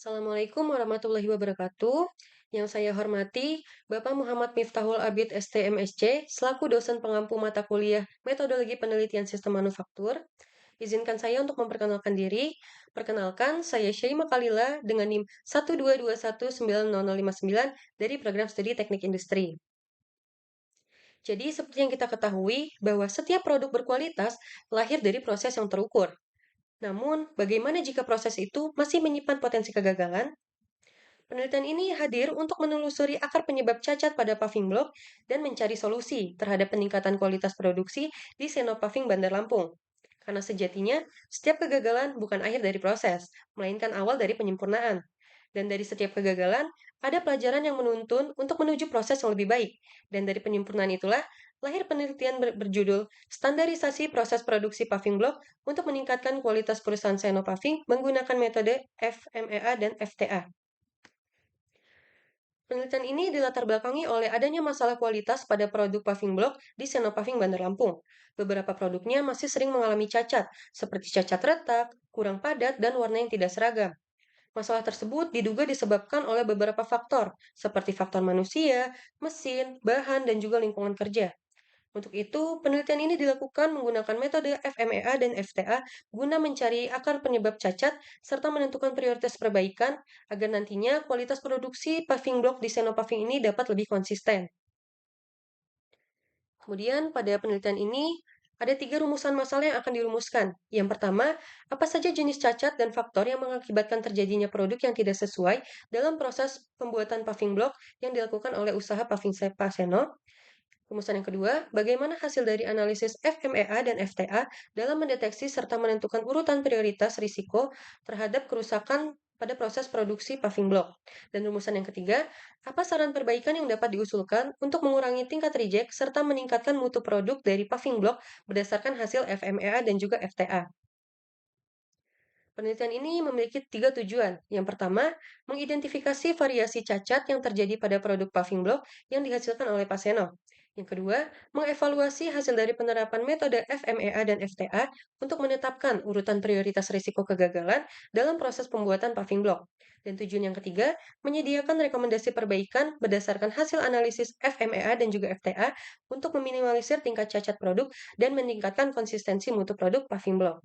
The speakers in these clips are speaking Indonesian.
Assalamualaikum warahmatullahi wabarakatuh. Yang saya hormati, Bapak Muhammad Miftahul Abid STMSC, selaku dosen pengampu mata kuliah Metodologi Penelitian Sistem Manufaktur. Izinkan saya untuk memperkenalkan diri. Perkenalkan, saya Syaimah Kalila dengan NIM 122190059 dari Program Studi Teknik Industri. Jadi, seperti yang kita ketahui, bahwa setiap produk berkualitas lahir dari proses yang terukur. Namun, bagaimana jika proses itu masih menyimpan potensi kegagalan? Penelitian ini hadir untuk menelusuri akar penyebab cacat pada paving block dan mencari solusi terhadap peningkatan kualitas produksi di Seno Paving Bandar Lampung. Karena sejatinya, setiap kegagalan bukan akhir dari proses, melainkan awal dari penyempurnaan. Dan dari setiap kegagalan, ada pelajaran yang menuntun untuk menuju proses yang lebih baik. Dan dari penyempurnaan itulah, lahir penelitian berjudul Standarisasi Proses Produksi Paving Block untuk meningkatkan kualitas perusahaan Seno Paving menggunakan metode FMEA dan FTA. Penelitian ini dilatar belakangi oleh adanya masalah kualitas pada produk paving block di Seno Paving Bandar Lampung. Beberapa produknya masih sering mengalami cacat, seperti cacat retak, kurang padat, dan warna yang tidak seragam. Masalah tersebut diduga disebabkan oleh beberapa faktor, seperti faktor manusia, mesin, bahan, dan juga lingkungan kerja. Untuk itu, penelitian ini dilakukan menggunakan metode FMEA dan FTA guna mencari akar penyebab cacat serta menentukan prioritas perbaikan agar nantinya kualitas produksi paving block di Senopaving ini dapat lebih konsisten. Kemudian, pada penelitian ini, ada 3 rumusan masalah yang akan dirumuskan. Yang pertama, apa saja jenis cacat dan faktor yang mengakibatkan terjadinya produk yang tidak sesuai dalam proses pembuatan paving block yang dilakukan oleh usaha paving Seno. Rumusan yang kedua, bagaimana hasil dari analisis FMEA dan FTA dalam mendeteksi serta menentukan urutan prioritas risiko terhadap kerusakan pada proses produksi paving block. Dan rumusan yang ketiga, apa saran perbaikan yang dapat diusulkan untuk mengurangi tingkat reject serta meningkatkan mutu produk dari paving block berdasarkan hasil FMEA dan juga FTA. Penelitian ini memiliki 3 tujuan. Yang pertama, mengidentifikasi variasi cacat yang terjadi pada produk paving block yang dihasilkan oleh Paseno. Yang kedua, mengevaluasi hasil dari penerapan metode FMEA dan FTA untuk menetapkan urutan prioritas risiko kegagalan dalam proses pembuatan paving block. Dan tujuan yang ketiga, menyediakan rekomendasi perbaikan berdasarkan hasil analisis FMEA dan juga FTA untuk meminimalisir tingkat cacat produk dan meningkatkan konsistensi mutu produk paving block.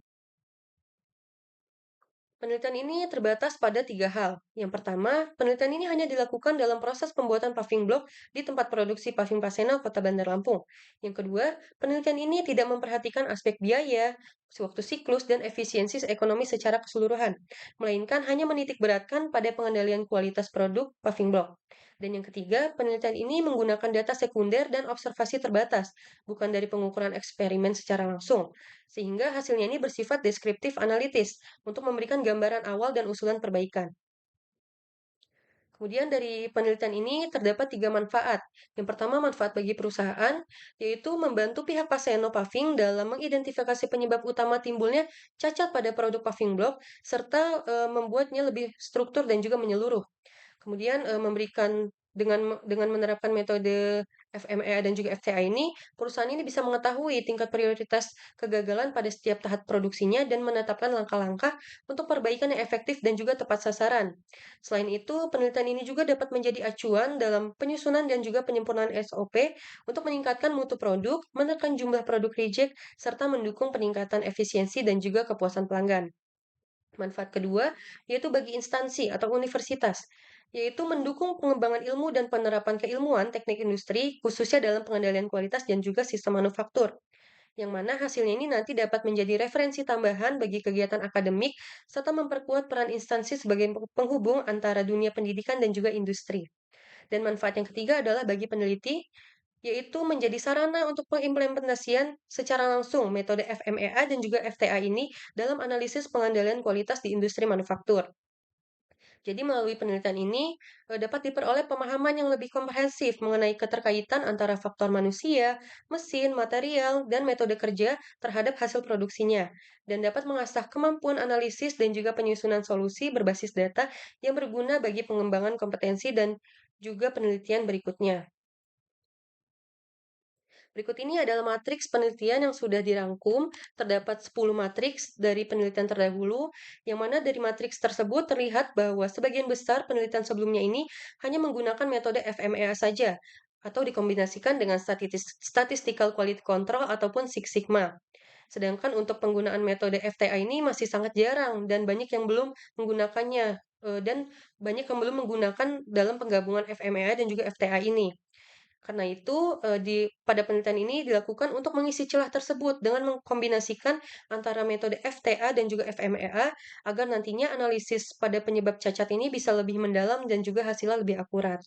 Penelitian ini terbatas pada 3 hal. Yang pertama, penelitian ini hanya dilakukan dalam proses pembuatan paving block di tempat produksi paving Pasena, Kota Bandar Lampung. Yang kedua, penelitian ini tidak memperhatikan aspek biaya, waktu siklus, dan efisiensi ekonomi secara keseluruhan, melainkan hanya menitik beratkan pada pengendalian kualitas produk paving block. Dan yang ketiga, penelitian ini menggunakan data sekunder dan observasi terbatas, bukan dari pengukuran eksperimen secara langsung, sehingga hasilnya ini bersifat deskriptif analitis untuk memberikan gambaran awal dan usulan perbaikan. Kemudian dari penelitian ini terdapat 3 manfaat. Yang pertama manfaat bagi perusahaan, yaitu membantu pihak Paseno Paving dalam mengidentifikasi penyebab utama timbulnya cacat pada produk paving block, serta membuatnya lebih struktur dan juga menyeluruh. Kemudian, memberikan dengan menerapkan metode FMEA dan juga FTA ini, perusahaan ini bisa mengetahui tingkat prioritas kegagalan pada setiap tahap produksinya dan menetapkan langkah-langkah untuk perbaikan yang efektif dan juga tepat sasaran. Selain itu, penelitian ini juga dapat menjadi acuan dalam penyusunan dan juga penyempurnaan SOP untuk meningkatkan mutu produk, menekan jumlah produk reject, serta mendukung peningkatan efisiensi dan juga kepuasan pelanggan. Manfaat kedua, yaitu bagi instansi atau universitas, yaitu mendukung pengembangan ilmu dan penerapan keilmuan teknik industri, khususnya dalam pengendalian kualitas dan juga sistem manufaktur, yang mana hasilnya ini nanti dapat menjadi referensi tambahan bagi kegiatan akademik, serta memperkuat peran instansi sebagai penghubung antara dunia pendidikan dan juga industri. Dan manfaat yang ketiga adalah bagi peneliti, yaitu menjadi sarana untuk pengimplementasian secara langsung metode FMEA dan juga FTA ini dalam analisis pengendalian kualitas di industri manufaktur. Jadi melalui penelitian ini dapat diperoleh pemahaman yang lebih komprehensif mengenai keterkaitan antara faktor manusia, mesin, material, dan metode kerja terhadap hasil produksinya, dan dapat mengasah kemampuan analisis dan juga penyusunan solusi berbasis data yang berguna bagi pengembangan kompetensi dan juga penelitian berikutnya. Berikut ini adalah matriks penelitian yang sudah dirangkum. Terdapat 10 matriks dari penelitian terdahulu, yang mana dari matriks tersebut terlihat bahwa sebagian besar penelitian sebelumnya ini hanya menggunakan metode FMEA saja, atau dikombinasikan dengan statistical quality control ataupun Six Sigma. Sedangkan untuk penggunaan metode FTA ini masih sangat jarang dan banyak yang belum menggunakannya, dan banyak yang belum menggunakan dalam penggabungan FMEA dan juga FTA ini. Karena itu, pada penelitian ini dilakukan untuk mengisi celah tersebut dengan mengkombinasikan antara metode FTA dan juga FMEA agar nantinya analisis pada penyebab cacat ini bisa lebih mendalam dan juga hasilnya lebih akurat.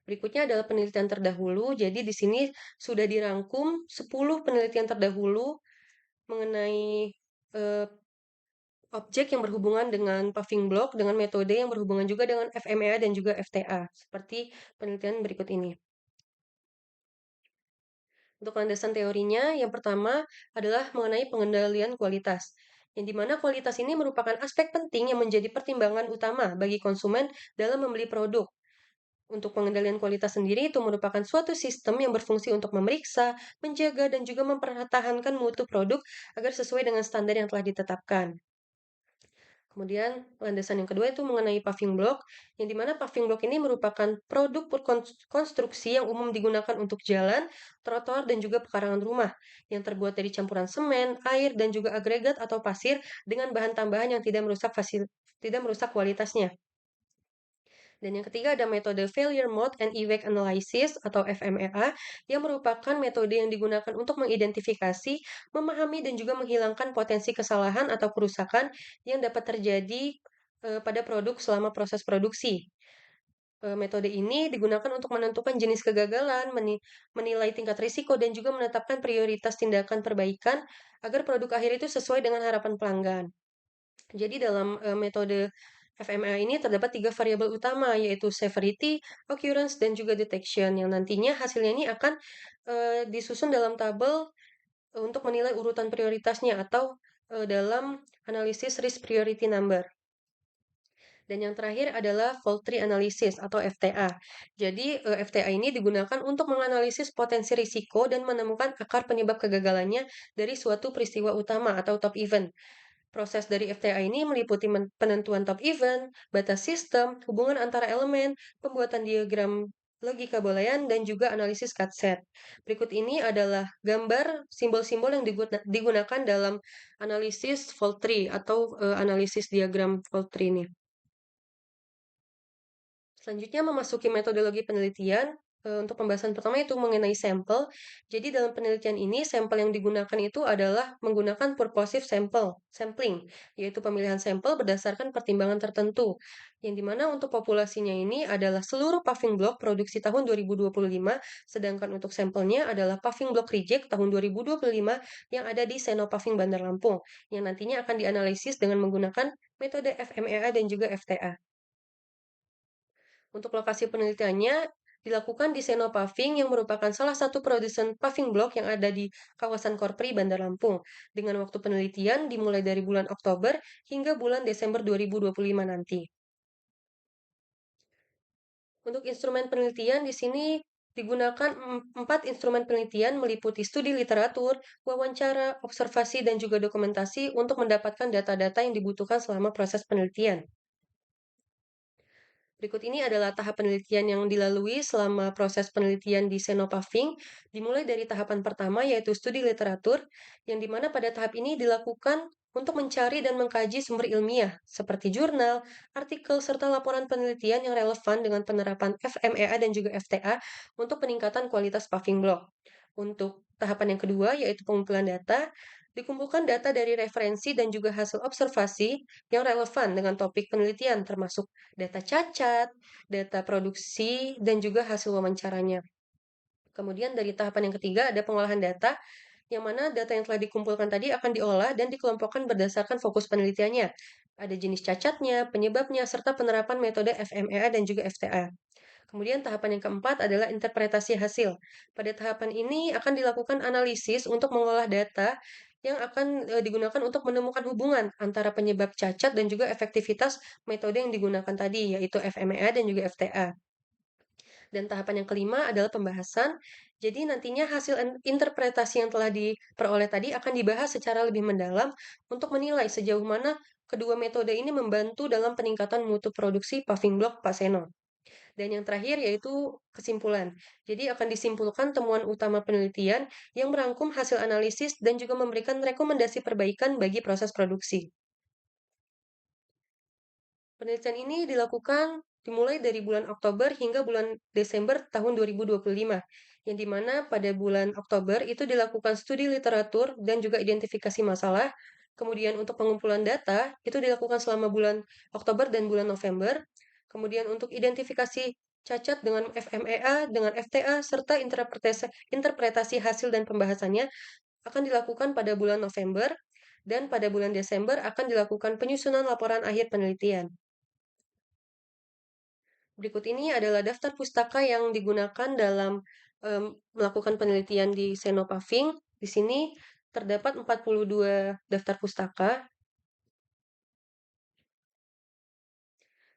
Berikutnya adalah penelitian terdahulu. Jadi di sini sudah dirangkum 10 penelitian terdahulu mengenai eh, objek yang berhubungan dengan paving block dengan metode yang berhubungan juga dengan FMEA dan juga FTA, seperti penelitian berikut ini. Untuk landasan teorinya, yang pertama adalah mengenai pengendalian kualitas, yang dimana kualitas ini merupakan aspek penting yang menjadi pertimbangan utama bagi konsumen dalam membeli produk. Untuk pengendalian kualitas sendiri itu merupakan suatu sistem yang berfungsi untuk memeriksa, menjaga, dan juga mempertahankan mutu produk agar sesuai dengan standar yang telah ditetapkan. Kemudian landasan yang kedua itu mengenai paving block, yang dimana paving block ini merupakan produk konstruksi yang umum digunakan untuk jalan, trotoar, dan juga pekarangan rumah, yang terbuat dari campuran semen, air, dan juga agregat atau pasir dengan bahan tambahan yang tidak merusak kualitasnya. Dan yang ketiga ada metode Failure Mode and Effect Analysis atau FMEA yang merupakan metode yang digunakan untuk mengidentifikasi, memahami, dan juga menghilangkan potensi kesalahan atau kerusakan yang dapat terjadi pada produk selama proses produksi. Metode ini digunakan untuk menentukan jenis kegagalan, menilai tingkat risiko, dan juga menetapkan prioritas tindakan perbaikan agar produk akhir itu sesuai dengan harapan pelanggan. Jadi dalam metode FMEA ini terdapat 3 variabel utama, yaitu severity, occurrence, dan juga detection, yang nantinya hasilnya ini akan disusun dalam tabel untuk menilai urutan prioritasnya atau dalam analisis risk priority number. Dan yang terakhir adalah fault tree analysis atau FTA. Jadi FTA ini digunakan untuk menganalisis potensi risiko dan menemukan akar penyebab kegagalannya dari suatu peristiwa utama atau top event. Proses dari FTA ini meliputi penentuan top event, batas sistem, hubungan antara elemen, pembuatan diagram logika boolean, dan juga analisis cut set. Berikut ini adalah gambar simbol-simbol yang digunakan dalam analisis fault tree atau analisis diagram fault tree ini. Selanjutnya memasuki metodologi penelitian. Untuk pembahasan pertama itu mengenai sampel. Jadi dalam penelitian ini sampel yang digunakan itu adalah menggunakan purposive sampling, yaitu pemilihan sampel berdasarkan pertimbangan tertentu. Yang dimana untuk populasinya ini adalah seluruh paving block produksi tahun 2025, sedangkan untuk sampelnya adalah paving block reject tahun 2025 yang ada di Seno Paving Bandar Lampung, yang nantinya akan dianalisis dengan menggunakan metode FMEA dan juga FTA. Untuk lokasi penelitiannya dilakukan di Seno Paving yang merupakan salah satu produsen paving block yang ada di kawasan Korpri, Bandar Lampung, dengan waktu penelitian dimulai dari bulan Oktober hingga bulan Desember 2025 nanti. Untuk instrumen penelitian di sini digunakan 4 instrumen penelitian meliputi studi literatur, wawancara, observasi, dan juga dokumentasi untuk mendapatkan data-data yang dibutuhkan selama proses penelitian. Berikut ini adalah tahap penelitian yang dilalui selama proses penelitian di Senopaving, dimulai dari tahapan pertama yaitu studi literatur, yang dimana pada tahap ini dilakukan untuk mencari dan mengkaji sumber ilmiah, seperti jurnal, artikel, serta laporan penelitian yang relevan dengan penerapan FMEA dan juga FTA untuk peningkatan kualitas paving block. Untuk tahapan yang kedua, yaitu pengumpulan data, dikumpulkan data dari referensi dan juga hasil observasi yang relevan dengan topik penelitian, termasuk data cacat, data produksi, dan juga hasil wawancaranya. Kemudian dari tahapan yang ketiga ada pengolahan data, yang mana data yang telah dikumpulkan tadi akan diolah dan dikelompokkan berdasarkan fokus penelitiannya. Ada jenis cacatnya, penyebabnya, serta penerapan metode FMEA dan juga FTA. Kemudian tahapan yang keempat adalah interpretasi hasil. Pada tahapan ini akan dilakukan analisis untuk mengolah data yang akan digunakan untuk menemukan hubungan antara penyebab cacat dan juga efektivitas metode yang digunakan tadi, yaitu FMEA dan juga FTA. Dan tahapan yang kelima adalah pembahasan. Jadi nantinya hasil interpretasi yang telah diperoleh tadi akan dibahas secara lebih mendalam untuk menilai sejauh mana kedua metode ini membantu dalam peningkatan mutu produksi paving block Pak Seno. Dan yang terakhir yaitu kesimpulan. Jadi akan disimpulkan temuan utama penelitian yang merangkum hasil analisis dan juga memberikan rekomendasi perbaikan bagi proses produksi. Penelitian ini dilakukan dimulai dari bulan Oktober hingga bulan Desember tahun 2025, yang dimana pada bulan Oktober itu dilakukan studi literatur dan juga identifikasi masalah. Kemudian untuk pengumpulan data itu dilakukan selama bulan Oktober dan bulan November. Kemudian untuk identifikasi cacat dengan FMEA, dengan FTA, serta interpretasi hasil dan pembahasannya akan dilakukan pada bulan November, dan pada bulan Desember akan dilakukan penyusunan laporan akhir penelitian. Berikut ini adalah daftar pustaka yang digunakan dalam melakukan penelitian di Senopaving. Di sini terdapat 42 daftar pustaka.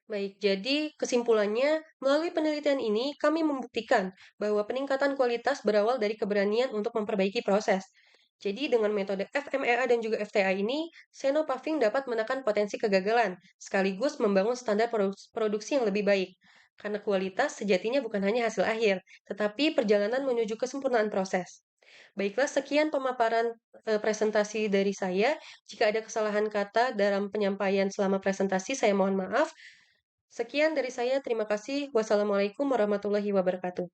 Baik, jadi kesimpulannya, melalui penelitian ini kami membuktikan bahwa peningkatan kualitas berawal dari keberanian untuk memperbaiki proses. Jadi dengan metode FMEA dan juga FTA ini, Senopaving dapat menekan potensi kegagalan, sekaligus membangun standar produksi yang lebih baik. Karena kualitas sejatinya bukan hanya hasil akhir, tetapi perjalanan menuju kesempurnaan proses. Baiklah, sekian pemaparan presentasi dari saya. Jika ada kesalahan kata dalam penyampaian selama presentasi, saya mohon maaf. Sekian dari saya, terima kasih. Wassalamualaikum warahmatullahi wabarakatuh.